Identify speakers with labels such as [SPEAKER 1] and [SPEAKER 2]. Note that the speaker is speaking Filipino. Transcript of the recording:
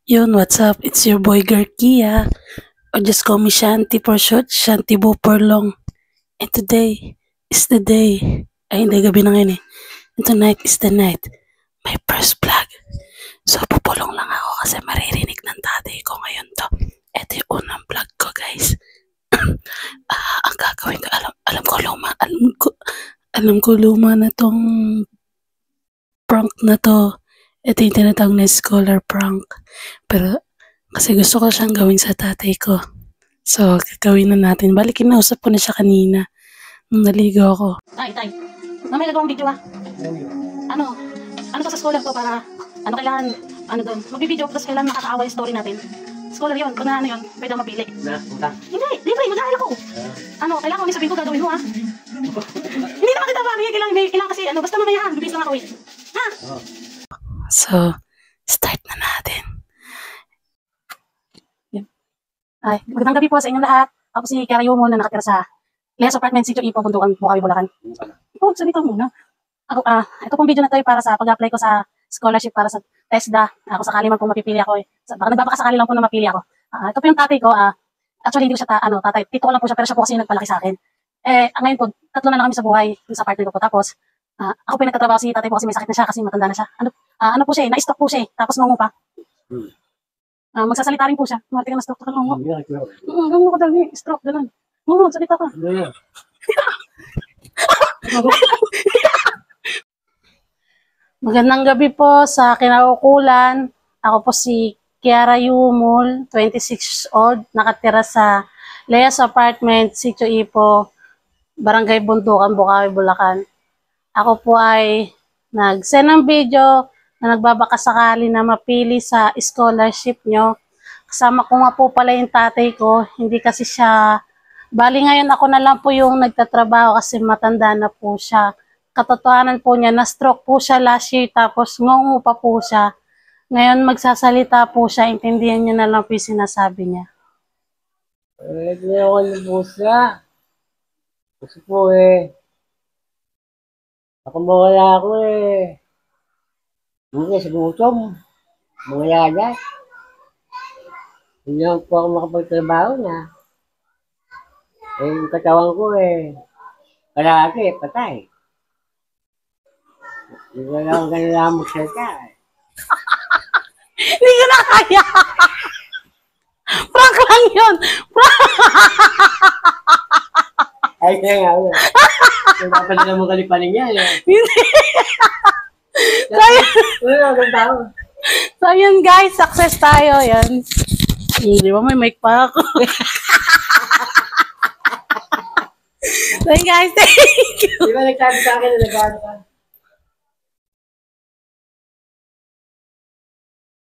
[SPEAKER 1] Yun, what's up? It's your boy Garkia. Or just call me Shanti for short, Shanti Bo for long. And today is the day. Ay, hindi, gabi na ngayon eh. And tonight is the night. My first vlog. So, pupulong lang ako kasi maririnig ng tatay ko ngayon to. Ito yung unang vlog ko, guys. Ang gagawin ko, alam ko luma na tong prank na to. Ito yung tinatawag na scholar prank. Pero, kasi gusto ko siyang gawin sa tatay ko. So, gagawin na natin. Balik, kinausap ko na siya kanina. Nung naligo ako. Tay. Mamaya nagawang video ah. Ano to sa scholar ko para, kailangan, doon. Magbibideo ko, tapos kailangan nakakaawa yung story natin. Scholar yun, kung na yun, pwede mapili. Hindi, libre, mag-aaral ako. Kailangan ko sabihin ko gagawin mo ah. Hindi naman kita ba, kailangan kasi, basta mamaya ha, bibis lang ako eh. Ha? So, start na natin. Ay, magandang gabi po sa inyong lahat. Ako si Kiara Yumo na nakatira sa Leas Apartment, Sitio Ipo, Bundukan, Bukawi, Bulacan. Ito, salita muna. Ito pong video na ito ay para sa pag-apply ko sa scholarship para sa TESDA. Ako sakali man po mapipili ako eh. Baka nagbabakasakali lang po na mapili ako. Ito po yung tatay ko. Actually, hindi ko siya tatay. Tito ko lang po siya, pero siya po kasi nagpalaki sa akin. Ngayon po, 3 na lang kami sa buhay sa apartment ko po. Tapos, ako po yung nagtatrabaho, si tatay po kasi may sakit na siya kasi matanda na siya. Ano po siya eh, na-stroke po siya eh. Tapos ngungo pa. Magsasalita rin po siya. Mati ka na stroke ka ngungo. Ngungo ka dali, stroke, gano'n. Ngungo, salita ka. Magandang gabi po sa kinaukulan. Ako po si Kiara Yumul, 26 old, nakatira sa Leas Apartment, Sitio Ipo, Barangay Bundukan, Bukawi, Bulacan. Ako po ay nag-send ng video na nagbabakasakali na mapili sa scholarship nyo. Kasama ko nga po pala yung tatay ko, hindi kasi siya, bali ngayon ako na lang po yung nagtatrabaho kasi matanda na po siya. Katotohanan po niya, na-stroke po siya last year, tapos ngungu pa po siya. Ngayon magsasalita po siya, intindihan niyo na lang po yung sinasabi niya.
[SPEAKER 2] Naglawan niyo po siya. Kasi po ako mawala ako Hindi sa gutom. Mga yagas. Hindi lang po ako makapagtrabaho na. Yung katawan ko palagi patay. Hindi ko lang kailangan magsalita
[SPEAKER 1] Hindi ko na kaya! Prank lang yun!
[SPEAKER 2] Ay, kaya nga. Kung napadala mo kalipanin niya
[SPEAKER 1] Hindi! So yun guys, success tayo. Yan. Di ba may mic pa ako? So yun guys, thank you!
[SPEAKER 2] Di ba nagsabi sa akin na nag-ano ka?